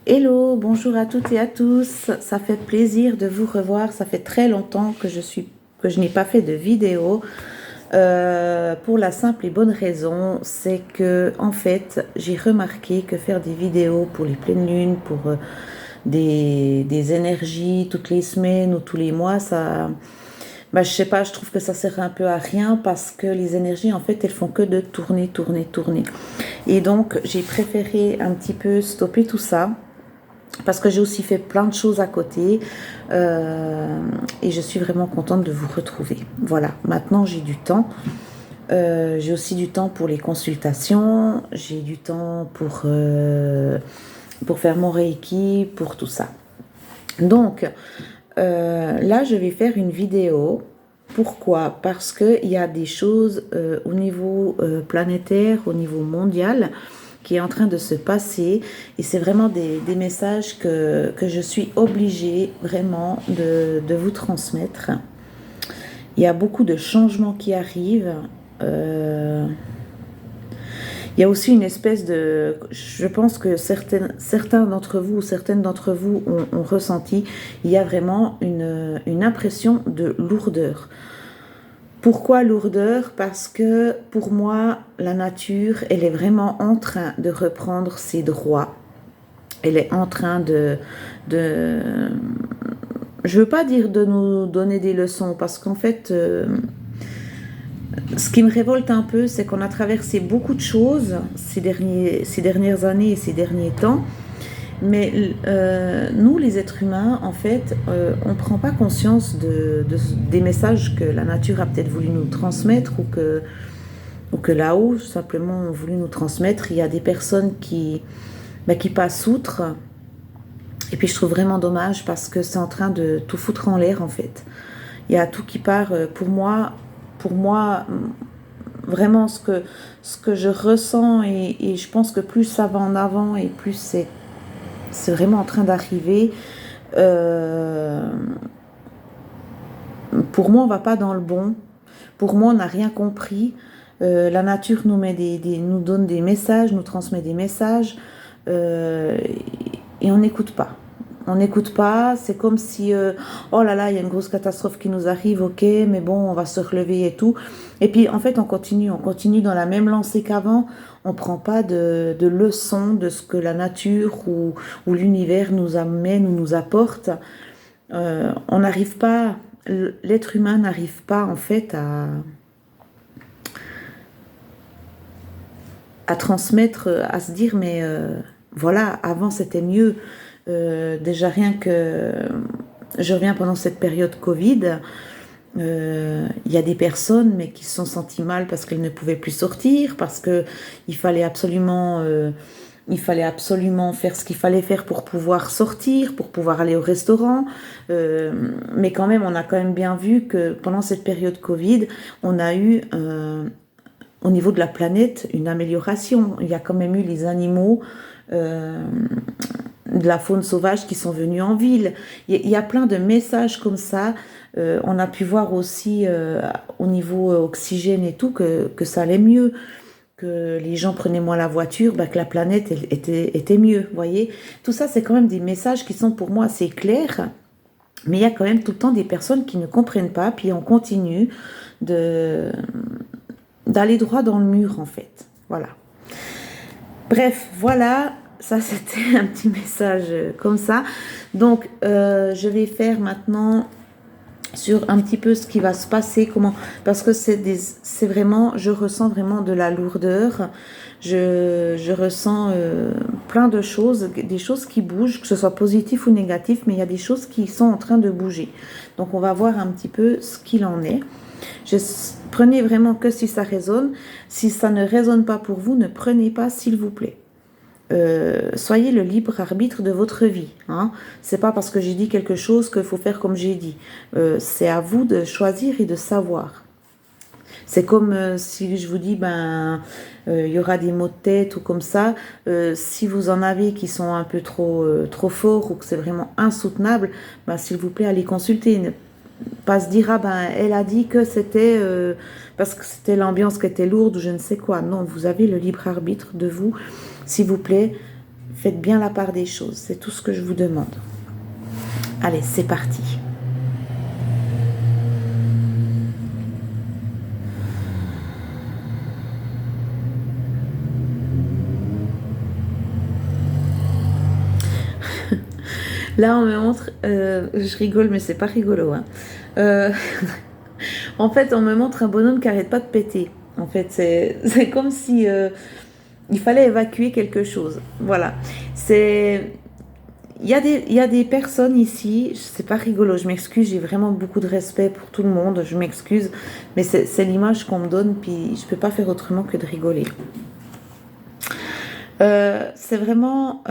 Hello, bonjour à toutes et à tous. Ça fait plaisir de vous revoir. Ça fait très longtemps que je n'ai pas fait de vidéo. Pour la simple et bonne raison, c'est que en fait, j'ai remarqué que faire des vidéos pour les pleines lunes, pour des énergies toutes les semaines ou tous les mois, je sais pas, je trouve que ça sert un peu à rien parce que les énergies, en fait, elles font que de tourner, tourner, tourner. Et donc, j'ai préféré un petit peu stopper tout ça parce que j'ai aussi fait plein de choses à côté et je suis vraiment contente de vous retrouver. Voilà, maintenant j'ai du temps. J'ai aussi du temps pour les consultations, j'ai du temps pour faire mon Reiki, pour tout ça. Donc, là, je vais faire une vidéo. Pourquoi? Parce qu'il y a des choses au niveau planétaire, au niveau mondial, qui est en train de se passer. Et c'est vraiment des messages que je suis obligée vraiment de vous transmettre. Il y a beaucoup de changements qui arrivent. Il y a aussi une espèce de... Je pense que certains d'entre vous ou certaines d'entre vous ont ressenti, il y a vraiment une impression de lourdeur. Pourquoi lourdeur? Parce que pour moi, la nature, elle est vraiment en train de reprendre ses droits. Elle est en train de je veux pas dire de nous donner des leçons, parce qu'en fait, ce qui me révolte un peu, c'est qu'on a traversé beaucoup de choses ces dernières années et ces derniers temps. Mais nous, les êtres humains, en fait, on ne prend pas conscience des messages que la nature a peut-être voulu nous transmettre ou que là-haut, simplement, ont voulu nous transmettre. Il y a des personnes qui passent outre. Et puis, je trouve vraiment dommage parce que c'est en train de tout foutre en l'air, en fait. Il y a tout qui part. Pour moi, vraiment, ce que je ressens, et je pense que plus ça va en avant et plus c'est vraiment en train d'arriver. Pour moi, on va pas dans le bon. Pour moi, on n'a rien compris. La nature nous donne des messages, nous transmet des messages, euh, et on n'écoute pas. On n'écoute pas. C'est comme si, oh là là, il y a une grosse catastrophe qui nous arrive, ok, mais bon, on va se relever et tout. Et puis, en fait, on continue dans la même lancée qu'avant. On prend pas de leçons de ce que la nature ou l'univers nous amène ou nous apporte. On n'arrive pas, l'être humain n'arrive pas en fait à transmettre, à se dire mais voilà, avant c'était mieux. Déjà rien que je reviens pendant cette période Covid, il y a des personnes mais qui se sont senties mal parce qu'elles ne pouvaient plus sortir, parce que il fallait absolument faire ce qu'il fallait faire pour pouvoir sortir, pour pouvoir aller au restaurant. Mais quand même, on a quand même bien vu que pendant cette période Covid, on a eu, au niveau de la planète, une amélioration. Il y a quand même eu les animaux, de la faune sauvage qui sont venus en ville. Il y a plein de messages comme ça. On a pu voir aussi au niveau oxygène et tout que ça allait mieux, que les gens prenaient moins la voiture, que la planète était mieux, vous voyez. Tout ça, c'est quand même des messages qui sont pour moi assez clairs, mais il y a quand même tout le temps des personnes qui ne comprennent pas, puis on continue d'aller droit dans le mur, en fait. Voilà. Bref, voilà, ça c'était un petit message comme ça. Donc, je vais faire maintenant sur un petit peu ce qui va se passer, parce que c'est vraiment, je ressens vraiment de la lourdeur, je ressens plein de choses, des choses qui bougent, que ce soit positif ou négatif, mais il y a des choses qui sont en train de bouger. Donc on va voir un petit peu ce qu'il en est. Prenez vraiment que si ça résonne. Si ça ne résonne pas pour vous, ne prenez pas, s'il vous plaît. Soyez le libre arbitre de votre vie. Hein. C'est pas parce que j'ai dit quelque chose qu'il faut faire comme j'ai dit. C'est à vous de choisir et de savoir. C'est comme si je vous dis, il y aura des maux de tête ou comme ça. Si vous en avez qui sont un peu trop forts ou que c'est vraiment insoutenable, s'il vous plaît, allez consulter. Ne pas se dire, elle a dit que c'était parce que c'était l'ambiance qui était lourde ou je ne sais quoi. Non, vous avez le libre arbitre de vous. S'il vous plaît, Faites bien la part des choses, c'est tout ce que je vous demande. Allez, c'est parti. Là, on me montre, je rigole, mais c'est pas rigolo. Hein. En fait, on me montre un bonhomme qui arrête pas de péter. En fait, c'est comme si il fallait évacuer quelque chose. Voilà. Il y a des personnes ici, c'est pas rigolo, je m'excuse, j'ai vraiment beaucoup de respect pour tout le monde, je m'excuse, mais c'est l'image qu'on me donne, puis je peux pas faire autrement que de rigoler. C'est vraiment,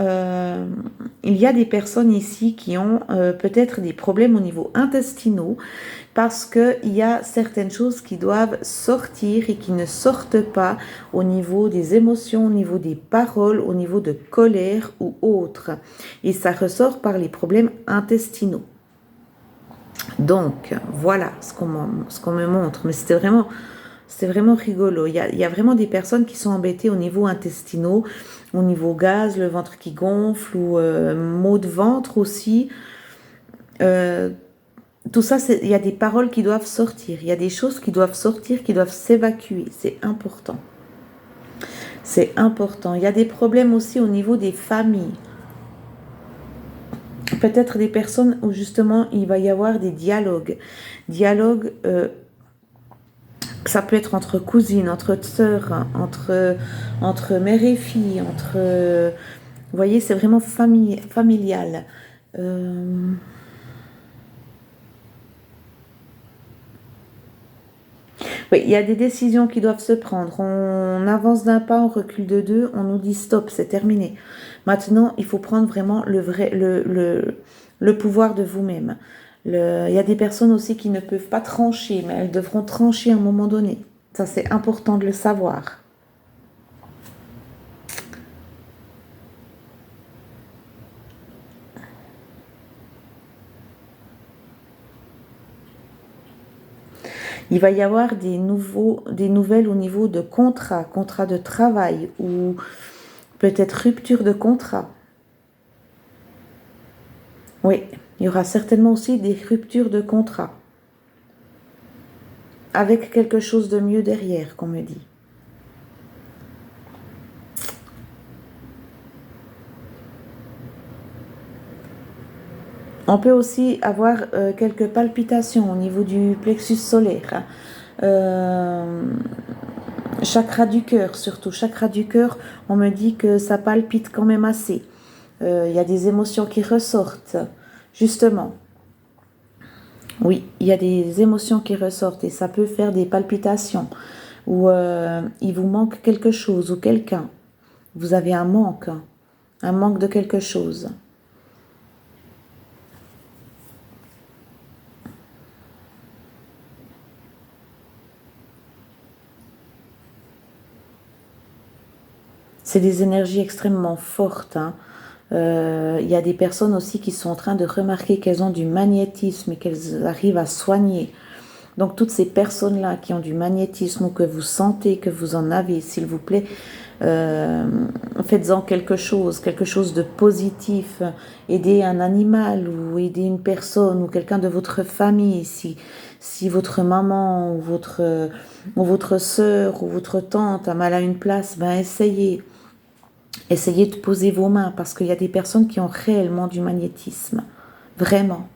il y a des personnes ici qui ont peut-être des problèmes au niveau intestinaux parce qu'il y a certaines choses qui doivent sortir et qui ne sortent pas au niveau des émotions, au niveau des paroles, au niveau de colère ou autre. Et ça ressort par les problèmes intestinaux. Donc, voilà ce qu'on me montre. Mais c'est vraiment rigolo. Il y a vraiment des personnes qui sont embêtées au niveau intestinaux, au niveau gaz, le ventre qui gonfle ou maux de ventre aussi. Tout ça, il y a des paroles qui doivent sortir. Il y a des choses qui doivent sortir, qui doivent s'évacuer. C'est important. C'est important. Il y a des problèmes aussi au niveau des familles. Peut-être des personnes où justement il va y avoir des dialogues. Dialogues, ça peut être entre cousines, entre sœurs, entre mère et fille, vous voyez, c'est vraiment familial. Oui, il y a des décisions qui doivent se prendre. On avance d'un pas, on recule de deux, on nous dit stop, c'est terminé. Maintenant, il faut prendre vraiment le pouvoir de vous-même. Il y a des personnes aussi qui ne peuvent pas trancher, mais elles devront trancher à un moment donné. Ça, c'est important de le savoir. Il va y avoir des nouvelles au niveau de contrat de travail ou peut-être rupture de contrat. Oui, il y aura certainement aussi des ruptures de contrat. Avec quelque chose de mieux derrière, qu'on me dit. On peut aussi avoir quelques palpitations au niveau du plexus solaire. Chakra du cœur, surtout. Chakra du cœur, on me dit que ça palpite quand même assez. Il y a des émotions qui ressortent, justement. Oui, il y a des émotions qui ressortent et ça peut faire des palpitations. Ou il vous manque quelque chose ou quelqu'un. Vous avez un manque de quelque chose. C'est des énergies extrêmement fortes. Hein. Il y a des personnes aussi qui sont en train de remarquer qu'elles ont du magnétisme et qu'elles arrivent à soigner. Donc toutes ces personnes-là qui ont du magnétisme ou que vous sentez que vous en avez, s'il vous plaît, faites-en quelque chose de positif. Aidez un animal ou aidez une personne ou quelqu'un de votre famille. Si votre maman ou votre sœur ou votre tante a mal à une place, ben essayez. Essayez de poser vos mains parce qu'il y a des personnes qui ont réellement du magnétisme. Vraiment.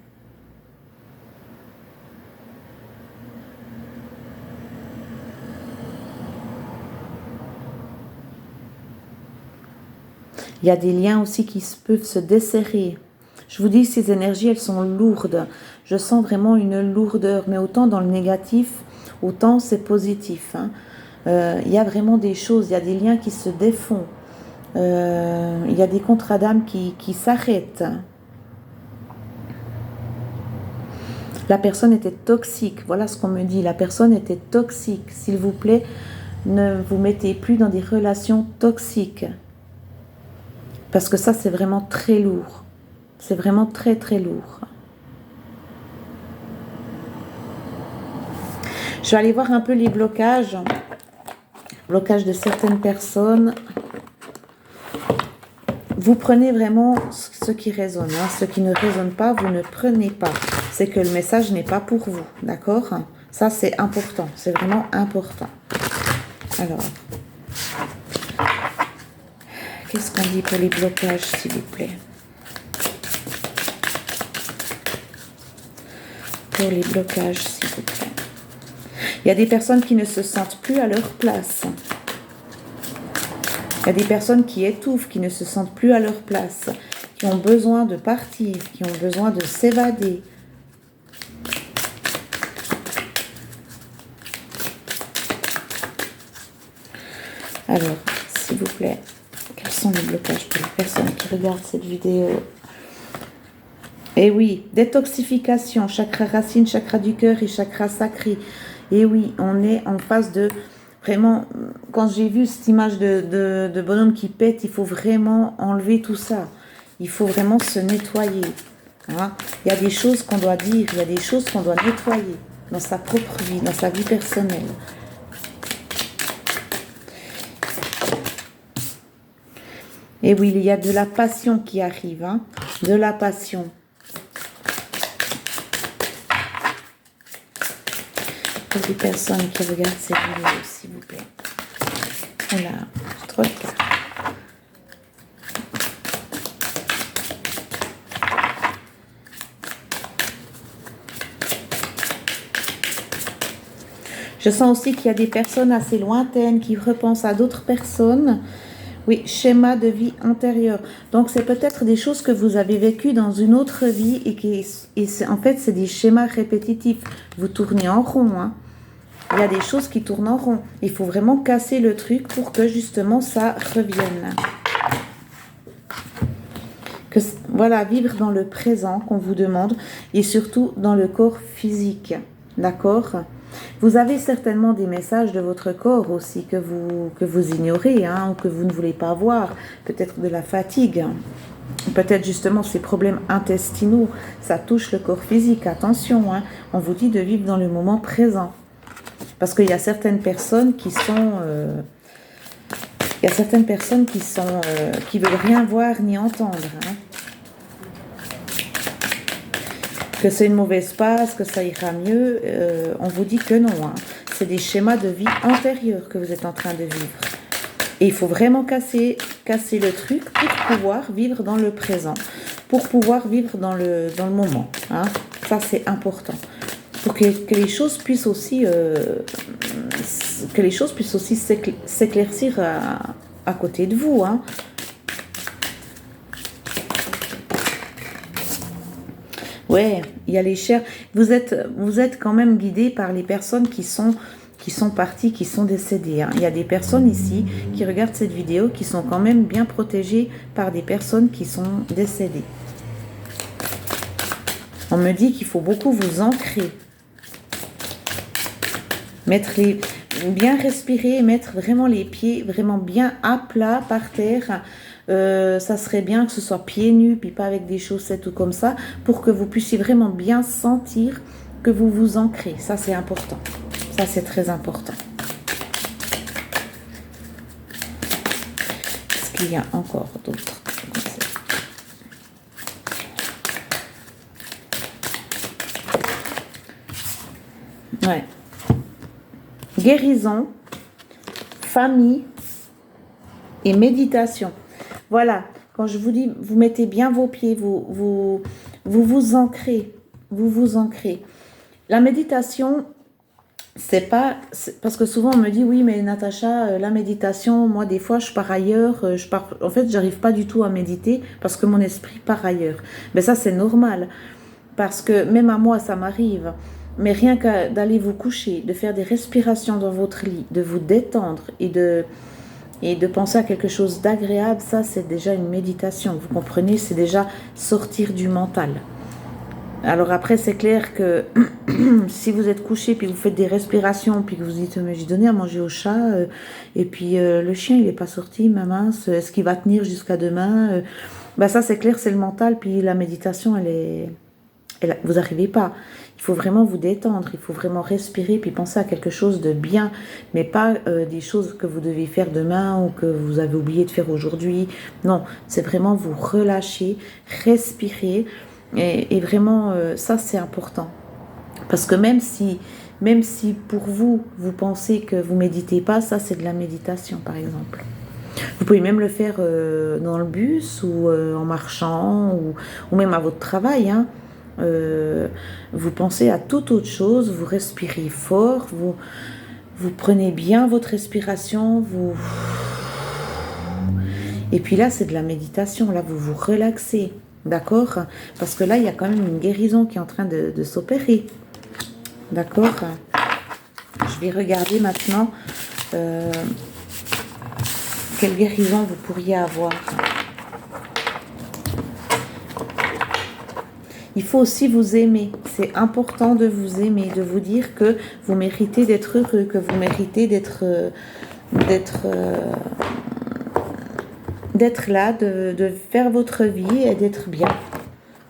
Il y a des liens aussi qui peuvent se desserrer. Je vous dis, ces énergies, elles sont lourdes. Je sens vraiment une lourdeur, mais autant dans le négatif, autant c'est positif. Hein. Il y a vraiment des choses, il y a des liens qui se défont. Il y a des contrats d'âme qui s'arrêtent. La personne était toxique. Voilà ce qu'on me dit. La personne était toxique. S'il vous plaît, ne vous mettez plus dans des relations toxiques. Parce que ça, c'est vraiment très lourd. C'est vraiment très, très lourd. Je vais aller voir un peu les blocages. Blocages de certaines personnes. vous prenez vraiment ce qui résonne. Hein. Ce qui ne résonne pas, vous ne prenez pas. C'est que le message n'est pas pour vous. D'accord? Ça, c'est important. C'est vraiment important. Alors, qu'est-ce qu'on dit pour les blocages, s'il vous plaît? Pour les blocages, s'il vous plaît. Il y a des personnes qui ne se sentent plus à leur place. Il y a des personnes qui étouffent, qui ne se sentent plus à leur place, qui ont besoin de partir, qui ont besoin de s'évader. Alors, s'il vous plaît, quels sont les blocages pour les personnes qui regardent cette vidéo? Eh oui, détoxification, chakra racine, chakra du cœur et chakra sacré. Et oui, on est en phase de... Vraiment, quand j'ai vu cette image de bonhomme qui pète, il faut vraiment enlever tout ça. Il faut vraiment se nettoyer. Hein. Il y a des choses qu'on doit dire, il y a des choses qu'on doit nettoyer dans sa propre vie, dans sa vie personnelle. Et oui, il y a de la passion qui arrive. Hein. De la passion. Pour les personnes qui regardent cette vidéo, s'il vous plaît. Voilà, trop de cartes. Je sens aussi qu'il y a des personnes assez lointaines qui repensent à d'autres personnes. Oui, schéma de vie antérieure. Donc, c'est peut-être des choses que vous avez vécues dans une autre vie en fait, c'est des schémas répétitifs. Vous tournez en rond. Hein. Il y a des choses qui tournent en rond. Il faut vraiment casser le truc pour que, justement, ça revienne. Voilà, vivre dans le présent qu'on vous demande et surtout dans le corps physique. D'accord ? Vous avez certainement des messages de votre corps aussi que vous ignorez, hein, ou que vous ne voulez pas voir. Peut-être de la fatigue, peut-être justement ces problèmes intestinaux. Ça touche le corps physique, attention. Hein, on vous dit de vivre dans le moment présent. Parce qu'il y a certaines personnes qui sont... qui veulent rien voir ni entendre. Hein. Que c'est une mauvaise passe, que ça ira mieux, on vous dit que non. Hein. C'est des schémas de vie antérieurs que vous êtes en train de vivre. Et il faut vraiment casser le truc pour pouvoir vivre dans le présent, pour pouvoir vivre dans le moment. Hein. Ça, c'est important. Pour que les choses puissent aussi, s'éclaircir à côté de vous. Hein. Ouais, il y a les chers. Vous êtes quand même guidé par les personnes qui sont parties, qui sont décédées. Hein. Il y a des personnes ici qui regardent cette vidéo qui sont quand même bien protégées par des personnes qui sont décédées. On me dit qu'il faut beaucoup vous ancrer. Bien respirer, mettre vraiment les pieds vraiment bien à plat par terre. Ça serait bien que ce soit pieds nus, puis pas avec des chaussettes ou comme ça, pour que vous puissiez vraiment bien sentir que vous vous ancrez. Ça, c'est important. Ça, c'est très important. Est-ce qu'il y a encore d'autres? Ouais. Guérison, famille et méditation. Voilà, quand je vous dis, vous mettez bien vos pieds, vous ancrez, vous vous ancrez. La méditation, c'est parce que souvent on me dit, oui, mais Natacha, la méditation, moi des fois je pars ailleurs, en fait, j'arrive pas du tout à méditer parce que mon esprit part ailleurs. Mais ça, c'est normal, parce que même à moi, ça m'arrive. Mais rien qu'à d'aller vous coucher, de faire des respirations dans votre lit, de vous détendre et de penser à quelque chose d'agréable, ça c'est déjà une méditation, vous comprenez, c'est déjà sortir du mental. Alors après c'est clair que si vous êtes couché puis vous faites des respirations puis que vous dites mais j'ai donné à manger au chat et puis le chien il n'est pas sorti, ma mince, est-ce qu'il va tenir jusqu'à demain, ça c'est clair, c'est le mental, puis la méditation elle vous n'arrivez pas. Il faut vraiment vous détendre, il faut vraiment respirer, puis penser à quelque chose de bien, mais pas des choses que vous devez faire demain ou que vous avez oublié de faire aujourd'hui. Non, c'est vraiment vous relâcher, respirer, et vraiment, ça c'est important. Parce que même si pour vous, vous pensez que vous méditez pas, ça c'est de la méditation par exemple. Vous pouvez même le faire dans le bus ou en marchant ou même à votre travail, hein. Vous pensez à toute autre chose, vous respirez fort, vous prenez bien votre respiration, et puis là c'est de la méditation, là vous vous relaxez, d'accord? Parce que là il y a quand même une guérison qui est en train de s'opérer, d'accord? Je vais regarder maintenant quelle guérison vous pourriez avoir. Il faut aussi vous aimer. C'est important de vous aimer, de vous dire que vous méritez d'être heureux, que vous méritez d'être là, de faire votre vie et d'être bien.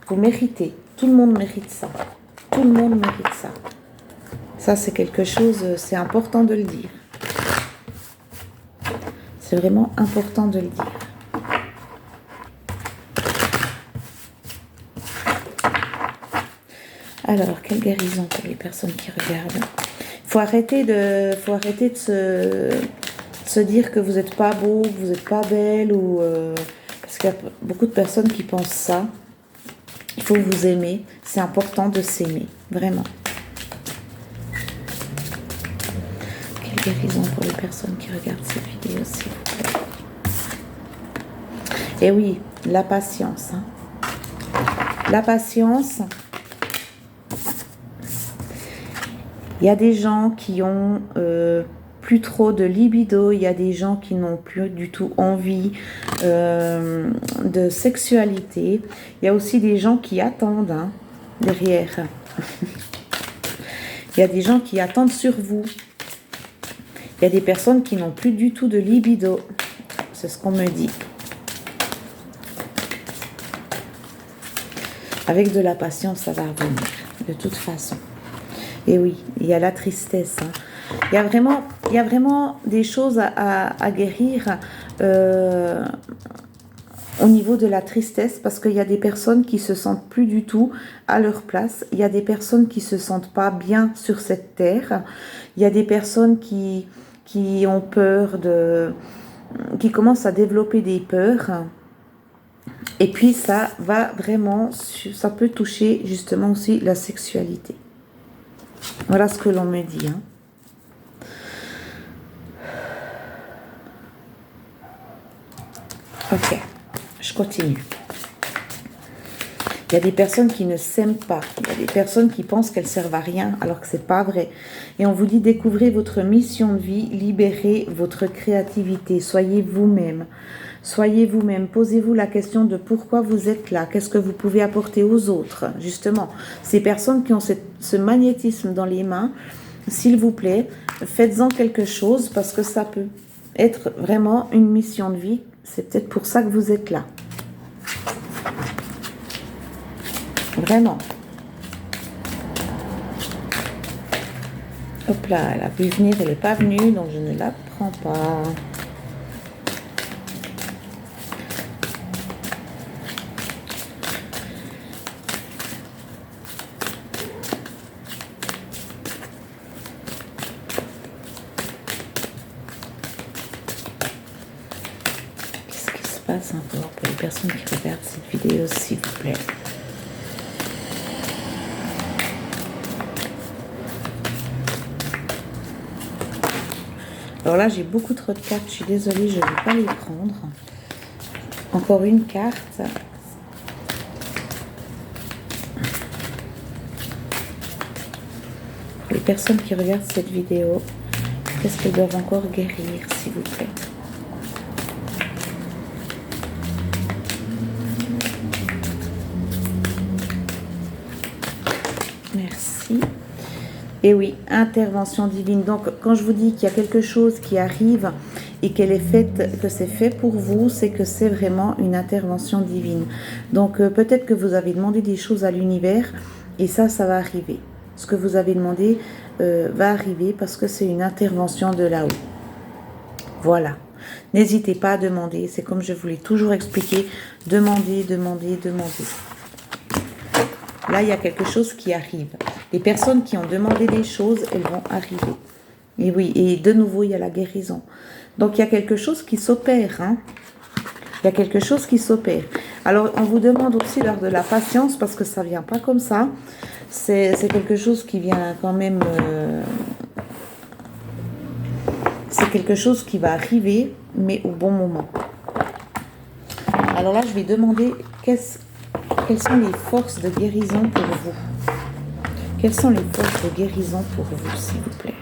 Vous méritez. Tout le monde mérite ça. Tout le monde mérite ça. Ça, c'est quelque chose, c'est important de le dire. C'est vraiment important de le dire. Alors, quelle guérison pour les personnes qui regardent. Il faut arrêter de se dire que vous n'êtes pas beau, que vous n'êtes pas belle, parce qu'il y a beaucoup de personnes qui pensent ça. Il faut vous aimer. C'est important de s'aimer, vraiment. Quelle guérison pour les personnes qui regardent cette vidéo, s'il vous plaît. Et oui, la patience. Hein. La patience. Il y a des gens qui ont plus trop de libido, il y a des gens qui n'ont plus du tout envie de sexualité. Il y a aussi des gens qui attendent derrière. Il y a des gens qui attendent sur vous. Il y a des personnes qui n'ont plus du tout de libido. C'est ce qu'on me dit. Avec de la patience, ça va revenir, de toute façon. Et oui, il y a la tristesse. Hein. Il y a vraiment des choses à guérir au niveau de la tristesse, parce qu'il y a des personnes qui se sentent plus du tout à leur place. Il y a des personnes qui se sentent pas bien sur cette terre. Il y a des personnes qui ont peur qui commencent à développer des peurs. Et puis ça va vraiment, ça peut toucher justement aussi la sexualité. Voilà ce que l'on me dit. Hein. Ok, je continue. Il y a des personnes qui ne s'aiment pas. Il y a des personnes qui pensent qu'elles servent à rien alors que c'est pas vrai. Et on vous dit découvrez votre mission de vie, libérez votre créativité, soyez vous-même. Soyez vous-même, posez-vous la question de pourquoi vous êtes là, qu'est-ce que vous pouvez apporter aux autres, justement. Ces personnes qui ont ce magnétisme dans les mains, s'il vous plaît, faites-en quelque chose parce que ça peut être vraiment une mission de vie. C'est peut-être pour ça que vous êtes là. Vraiment. Hop là, elle a pu venir, elle n'est pas venue, donc je ne la prends pas. Encore pour les personnes qui regardent cette vidéo, s'il vous plaît. Alors là, j'ai beaucoup trop de cartes. Je suis désolée, je ne vais pas les prendre. Encore une carte. Les personnes qui regardent cette vidéo, qu'est-ce qu'elles doivent encore guérir, s'il vous plaît? Merci. Et oui, intervention divine. Donc, quand je vous dis qu'il y a quelque chose qui arrive et qu'elle est faite, que c'est fait pour vous, c'est que c'est vraiment une intervention divine. Donc, peut-être que vous avez demandé des choses à l'univers Et ça va arriver. Ce que vous avez demandé va arriver parce que c'est une intervention de là-haut. Voilà. N'hésitez pas à demander. C'est comme je vous l'ai toujours expliqué. Demandez, demandez, demandez. Là, il y a quelque chose qui arrive. Les personnes qui ont demandé des choses, elles vont arriver. Et oui, et de nouveau, il y a la guérison. Donc, il y a quelque chose qui s'opère. Hein. Il y a quelque chose qui s'opère. Alors, on vous demande aussi d'avoir de la patience parce que ça ne vient pas comme ça. C'est quelque chose qui vient quand même... c'est quelque chose qui va arriver, mais au bon moment. Alors là, je vais demander quelles sont les forces de guérison pour vous. Quelles sont les forces de guérison pour vous, s'il vous plaît?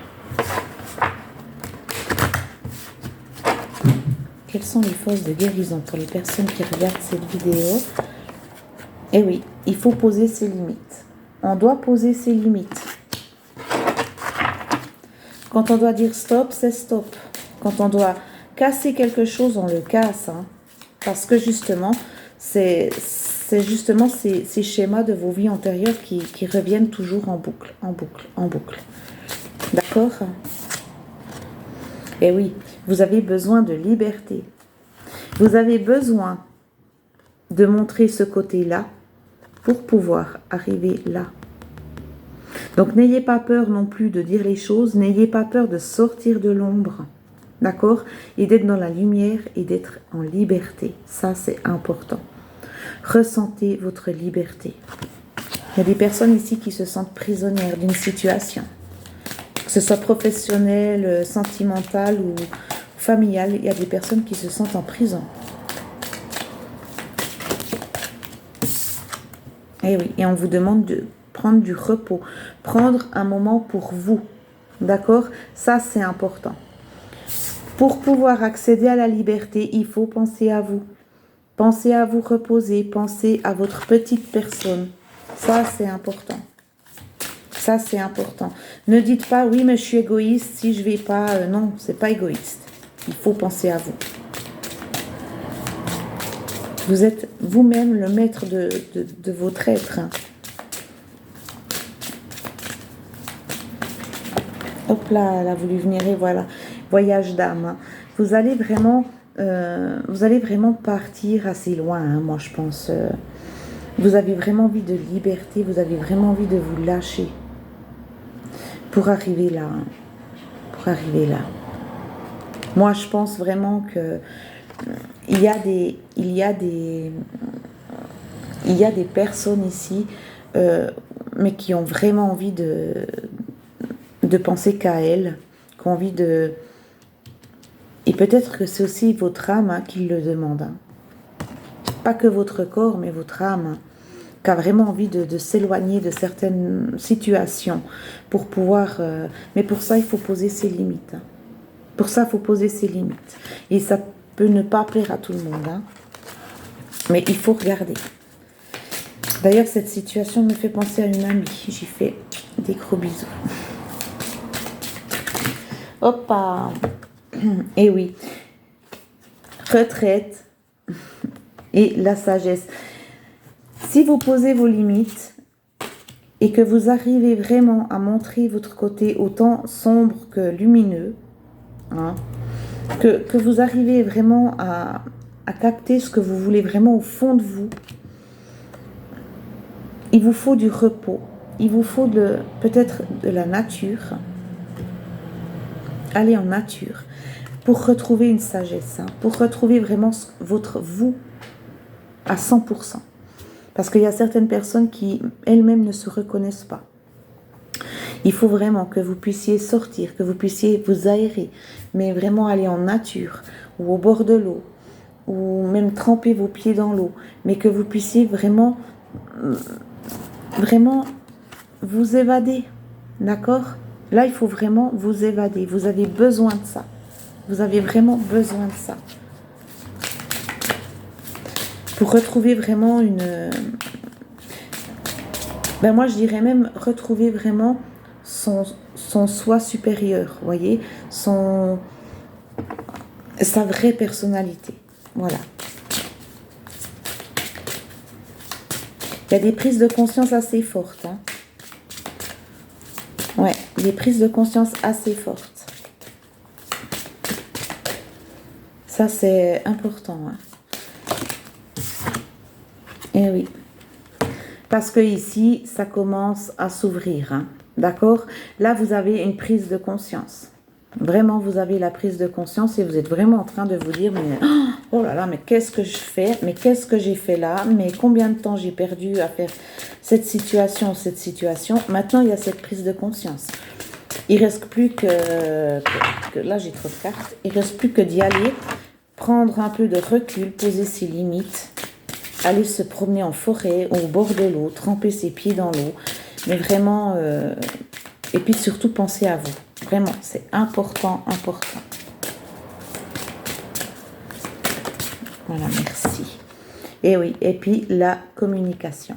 Quelles sont les forces de guérison pour les personnes qui regardent cette vidéo? Eh oui, il faut poser ses limites. On doit poser ses limites. Quand on doit dire stop, c'est stop. Quand on doit casser quelque chose, on le casse. Hein, parce que justement, c'est justement ces schémas de vos vies antérieures qui reviennent toujours en boucle, en boucle, en boucle. D'accord? Eh oui, vous avez besoin de liberté. Vous avez besoin de montrer ce côté-là pour pouvoir arriver là. Donc, n'ayez pas peur non plus de dire les choses. N'ayez pas peur de sortir de l'ombre. D'accord? Et d'être dans la lumière et d'être en liberté. Ça, c'est important. Ressentez votre liberté. Il y a des personnes ici qui se sentent prisonnières d'une situation. Que ce soit professionnelle, sentimentale ou familiale, il y a des personnes qui se sentent en prison. Et oui, et on vous demande de prendre du repos, prendre un moment pour vous. D'accord? Ça, c'est important. Pour pouvoir accéder à la liberté, il faut penser à vous. Pensez à vous reposer, pensez à votre petite personne. Ça, c'est important. Ça, c'est important. Ne dites pas, oui, mais je suis égoïste, si je vais pas... non, c'est pas égoïste. Il faut penser à vous. Vous êtes vous-même le maître de votre être. Hein. Hop là, elle a voulu venir et voilà. Voyage d'âme. Hein. Vous allez vraiment partir assez loin, hein, moi je pense. Vous avez vraiment envie de liberté, vous avez vraiment envie de vous lâcher pour arriver là. Hein. Pour arriver là. Moi je pense vraiment que il y a des personnes ici, mais qui ont vraiment envie de penser qu'à elles, qui ont envie de... Et peut-être que c'est aussi votre âme hein, qui le demande. Hein. Pas que votre corps, mais votre âme, hein, qui a vraiment envie de s'éloigner de certaines situations pour pouvoir... mais pour ça, il faut poser ses limites. Hein. Pour ça, il faut poser ses limites. Et ça peut ne pas plaire à tout le monde. Hein. Mais il faut regarder. D'ailleurs, cette situation me fait penser à une amie. J'y fais des gros bisous. Hop là. Et oui. Retraite et la sagesse. Si vous posez vos limites et que vous arrivez vraiment à montrer votre côté autant sombre que lumineux, hein, que vous arrivez vraiment à capter ce que vous voulez vraiment au fond de vous, il vous faut du repos, il vous faut peut-être de la nature. Allez en nature pour retrouver une sagesse, hein, pour retrouver vraiment votre vous à 100%. Parce qu'il y a certaines personnes qui elles-mêmes ne se reconnaissent pas. Il faut vraiment que vous puissiez sortir, que vous puissiez vous aérer, mais vraiment aller en nature ou au bord de l'eau, ou même tremper vos pieds dans l'eau, mais que vous puissiez vraiment vous évader, d'accord? Là, il faut vraiment vous évader. Vous avez besoin de ça. Vous avez vraiment besoin de ça. Pour retrouver vraiment une... moi, je dirais même retrouver vraiment son soi supérieur, vous voyez, sa vraie personnalité. Voilà. Il y a des prises de conscience assez fortes. Hein. Ouais, des prises de conscience assez fortes. Ça, c'est important. Hein. Eh oui. Parce que ici, ça commence à s'ouvrir. Hein. D'accord? Là, vous avez une prise de conscience. Vraiment, vous avez la prise de conscience et vous êtes vraiment en train de vous dire, mais oh là là, mais qu'est-ce que je fais? Mais qu'est-ce que j'ai fait là? Mais combien de temps j'ai perdu à faire cette situation? Maintenant, il y a cette prise de conscience. Il reste plus que là, j'ai trop de cartes. Il reste plus que d'y aller, prendre un peu de recul, poser ses limites, aller se promener en forêt, au bord de l'eau, tremper ses pieds dans l'eau. Mais vraiment, et puis surtout penser à vous. Vraiment, c'est important, important. Voilà, merci. Et oui, et puis la communication.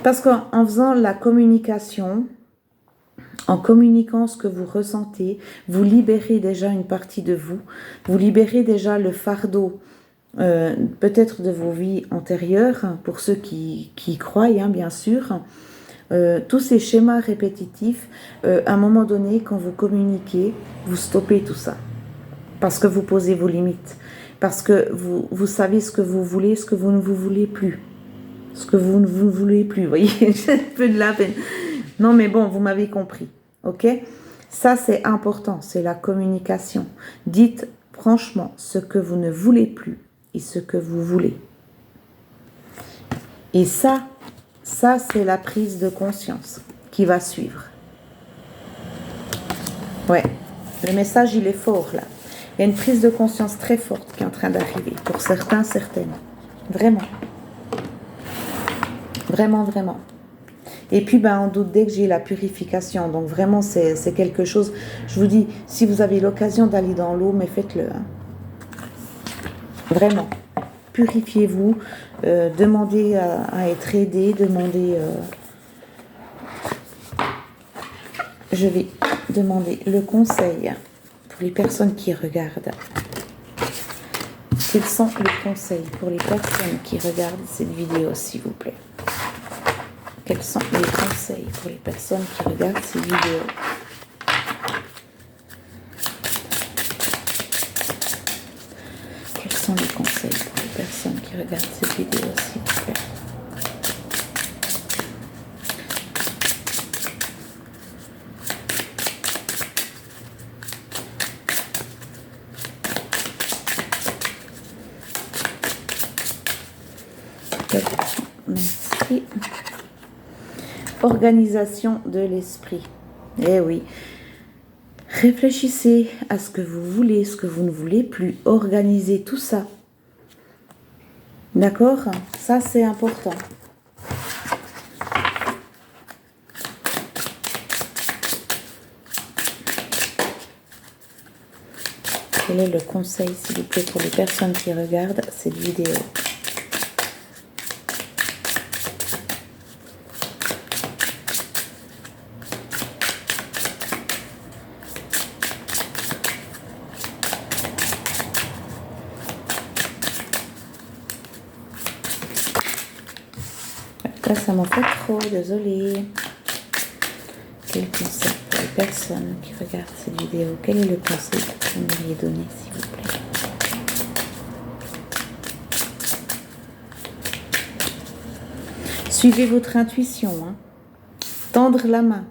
Parce qu'en faisant la communication, en communiquant ce que vous ressentez, vous libérez déjà une partie de vous. Vous libérez déjà le fardeau, peut-être de vos vies antérieures, pour ceux qui y croient, hein, bien sûr. Tous ces schémas répétitifs, à un moment donné, quand vous communiquez, vous stoppez tout ça. Parce que vous posez vos limites. Parce que vous savez ce que vous voulez, ce que vous ne vous voulez plus. Ce que vous ne vous voulez plus. Vous voyez, j'ai un peu de la peine. Non, mais bon, vous m'avez compris. Ok? Ça, c'est important. C'est la communication. Dites franchement ce que vous ne voulez plus et ce que vous voulez. Et ça, c'est la prise de conscience qui va suivre. Ouais, le message, il est fort, là. Il y a une prise de conscience très forte qui est en train d'arriver. Pour certains, certaines. Vraiment. Vraiment, vraiment. Et puis, on doute dès que j'ai la purification. Donc, vraiment, c'est quelque chose... Je vous dis, si vous avez l'occasion d'aller dans l'eau, mais faites-le. Hein. Vraiment. Purifiez-vous. Demandez à être aidé. Demandez... Je vais demander le conseil pour les personnes qui regardent. Quels sont les conseils pour les personnes qui regardent cette vidéo, s'il vous plaît? Quels sont les conseils pour les personnes qui regardent cette vidéo? Quels sont les conseils pour les personnes qui regardent cette vidéo, s'il vous plaît? Merci. Organisation de l'esprit. Eh oui. Réfléchissez à ce que vous voulez, ce que vous ne voulez plus. Organisez tout ça. D'accord? Ça, c'est important. Quel est le conseil, s'il vous plaît, pour les personnes qui regardent cette vidéo? Là, ça m'en fait trop, désolée. Quel conseil pour les personnes qui regardent cette vidéo? Quel est le conseil que vous m'auriez donné, s'il vous plaît? Suivez votre intuition. Hein. Tendre la main.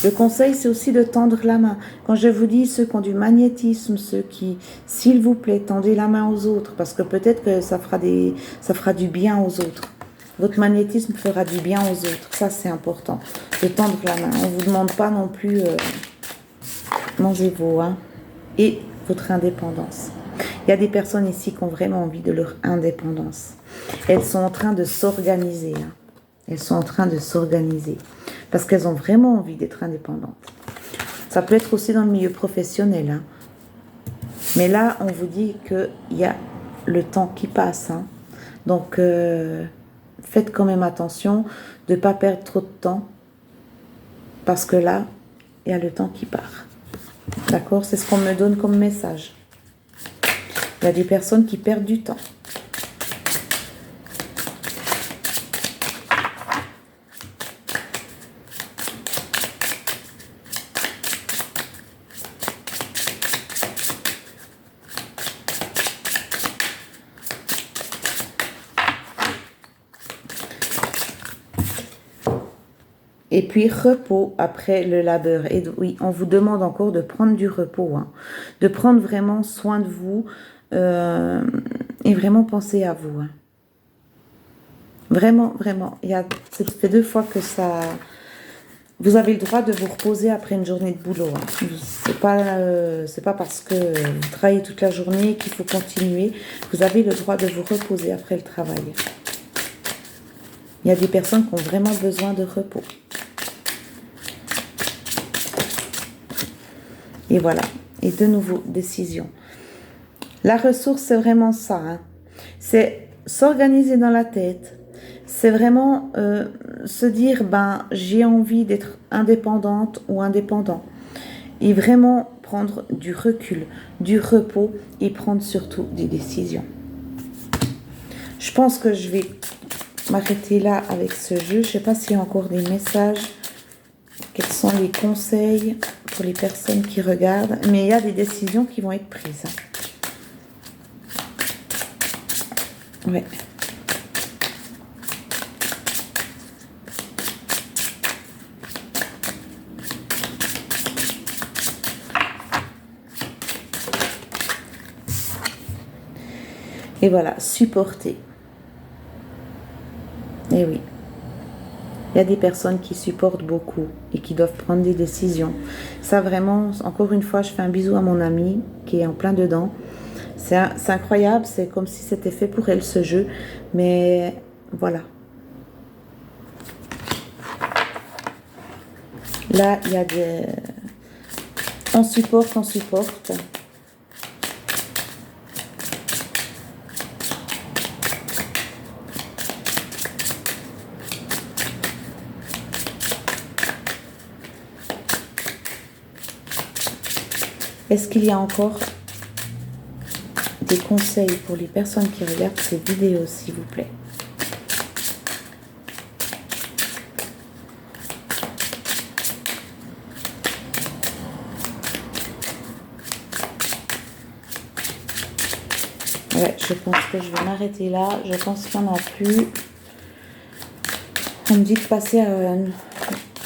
Le conseil, c'est aussi de tendre la main. Quand je vous dis ceux qui ont du magnétisme, ceux qui, s'il vous plaît, tendez la main aux autres, parce que peut-être que ça fera du bien aux autres. Votre magnétisme fera du bien aux autres. Ça, c'est important, de tendre la main. On ne vous demande pas non plus, mangez-vous, hein, et votre indépendance. Il y a des personnes ici qui ont vraiment envie de leur indépendance. Elles sont en train de s'organiser. Hein. Elles sont en train de s'organiser. Parce qu'elles ont vraiment envie d'être indépendantes. Ça peut être aussi dans le milieu professionnel. Hein. Mais là, on vous dit qu'il y a le temps qui passe. Hein. Donc, faites quand même attention de ne pas perdre trop de temps. Parce que là, il y a le temps qui part. D'accord? C'est ce qu'on me donne comme message. Il y a des personnes qui perdent du temps. Et puis, repos après le labeur. Et oui, on vous demande encore de prendre du repos, hein, de prendre vraiment soin de vous et vraiment penser à vous. Hein. Vraiment, vraiment. Ça fait 2 fois que ça... Vous avez le droit de vous reposer après une journée de boulot. Hein. C'est pas parce que vous travaillez toute la journée qu'il faut continuer. Vous avez le droit de vous reposer après le travail. Il y a des personnes qui ont vraiment besoin de repos. Et voilà. Et de nouveau, décision. La ressource, c'est vraiment ça. Hein. C'est s'organiser dans la tête. C'est vraiment se dire, j'ai envie d'être indépendante ou indépendant. Et vraiment prendre du recul, du repos et prendre surtout des décisions. Je pense que je vais m'arrêter là avec ce jeu. Je ne sais pas s'il y a encore des messages. Quels sont les conseils pour les personnes qui regardent. Mais il y a des décisions qui vont être prises. Ouais. Et voilà, supporter. Et oui. Il y a des personnes qui supportent beaucoup et qui doivent prendre des décisions. Ça vraiment, encore une fois, je fais un bisou à mon amie qui est en plein dedans. C'est incroyable, c'est comme si c'était fait pour elle ce jeu. Mais voilà. Là, il y a des... On supporte, on supporte. Est-ce qu'il y a encore des conseils pour les personnes qui regardent ces vidéos, s'il vous plaît? Ouais, je pense que je vais m'arrêter là. Je pense qu'il n'y en a plus. On me dit de passer à...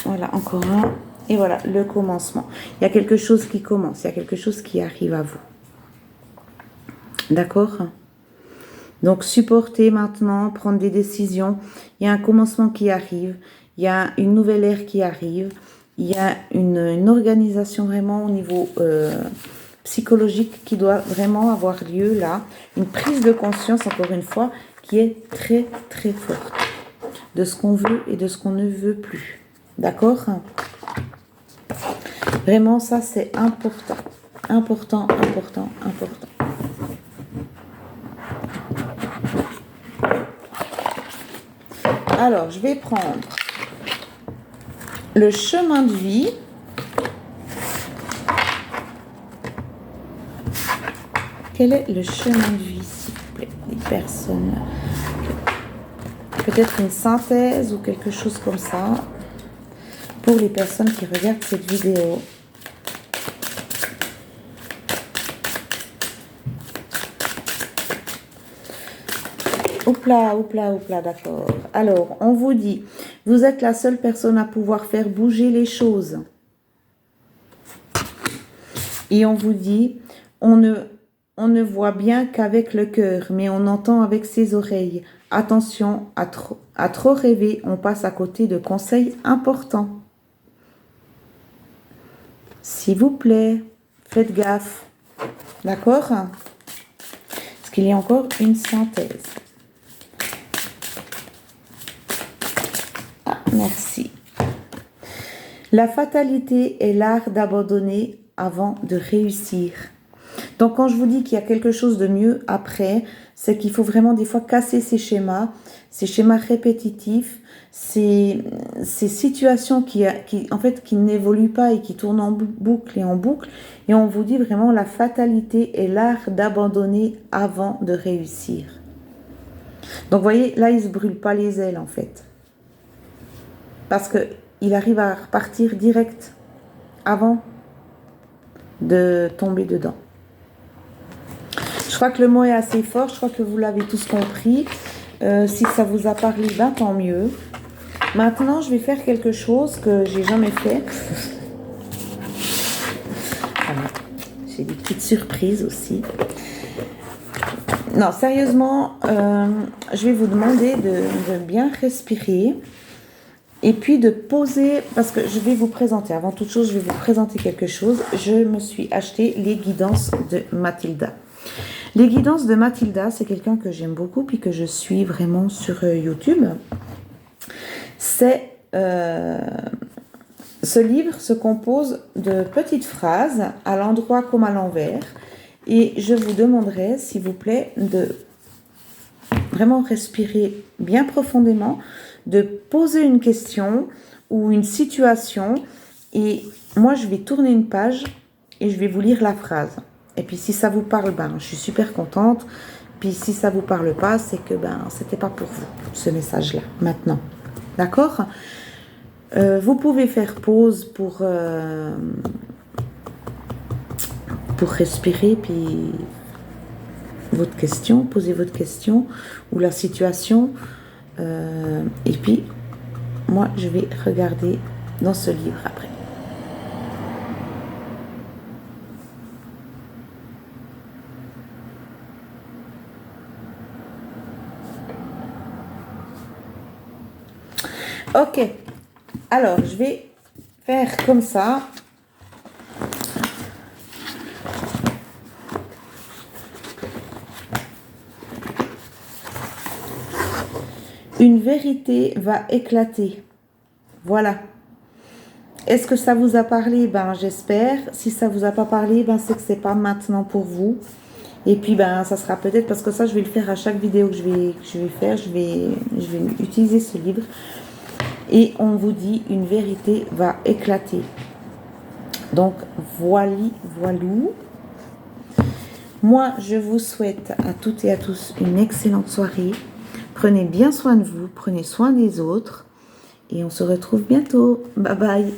Voilà, encore un. Et voilà, le commencement. Il y a quelque chose qui commence. Il y a quelque chose qui arrive à vous. D'accord? Donc, supporter maintenant, prendre des décisions. Il y a un commencement qui arrive. Il y a une nouvelle ère qui arrive. Il y a une organisation vraiment au niveau psychologique qui doit vraiment avoir lieu là. Une prise de conscience, encore une fois, qui est très, très forte. De ce qu'on veut et de ce qu'on ne veut plus. D'accord? Vraiment, ça, c'est important. Important, important, important. Alors, je vais prendre le chemin de vie. Quel est le chemin de vie, s'il vous plaît, des personnes? Peut-être une synthèse ou quelque chose comme ça pour les personnes qui regardent cette vidéo. Oupla, oupla, oupla, d'accord. Alors, on vous dit, vous êtes la seule personne à pouvoir faire bouger les choses. Et on vous dit, on ne voit bien qu'avec le cœur, mais on entend avec ses oreilles. Attention, à trop rêver, on passe à côté de conseils importants. S'il vous plaît, faites gaffe. D'accord? Est-ce qu'il y a encore une synthèse? Ah, merci. La fatalité est l'art d'abandonner avant de réussir. Donc, quand je vous dis qu'il y a quelque chose de mieux après, c'est qu'il faut vraiment des fois casser ces schémas répétitifs, ces situations en fait, qui n'évoluent pas et qui tournent en boucle et en boucle. Et on vous dit vraiment la fatalité est l'art d'abandonner avant de réussir. Donc, vous voyez, là, il ne se brûle pas les ailes, en fait. Parce qu'il arrive à repartir direct avant de tomber dedans. Je crois que le mot est assez fort. Je crois que vous l'avez tous compris. Si ça vous a parlé, ben, tant mieux. Maintenant, je vais faire quelque chose que j'ai jamais fait. Voilà. J'ai des petites surprises aussi. Non, sérieusement, je vais vous demander de bien respirer et puis de poser, parce que je vais vous présenter, avant toute chose, je vais vous présenter quelque chose. Je me suis acheté les guidances de Mathilda. Les guidances de Mathilda, c'est quelqu'un que j'aime beaucoup puis que je suis vraiment sur YouTube. Ce livre se compose de petites phrases à l'endroit comme à l'envers. Et je vous demanderai, s'il vous plaît, de vraiment respirer bien profondément, de poser une question ou une situation. Et moi, je vais tourner une page et je vais vous lire la phrase. Et puis, si ça vous parle, ben, je suis super contente. Puis, si ça ne vous parle pas, c'est que ben, ce n'était pas pour vous, ce message-là, maintenant. D'accord ? Vous pouvez faire pause pour respirer, puis votre question, posez votre question ou la situation. Et puis, moi, je vais regarder dans ce livre après. Ok. Alors, je vais faire comme ça. Une vérité va éclater. Voilà. Est-ce que ça vous a parlé? Ben, j'espère. Si ça vous a pas parlé, ben, c'est que c'est pas maintenant pour vous. Et puis, ben, ça sera peut-être, parce que ça, je vais le faire à chaque vidéo que je vais faire. Je vais utiliser ce livre. Et on vous dit, une vérité va éclater. Donc, voilou. Moi, je vous souhaite à toutes et à tous une excellente soirée. Prenez bien soin de vous, prenez soin des autres. Et on se retrouve bientôt. Bye bye.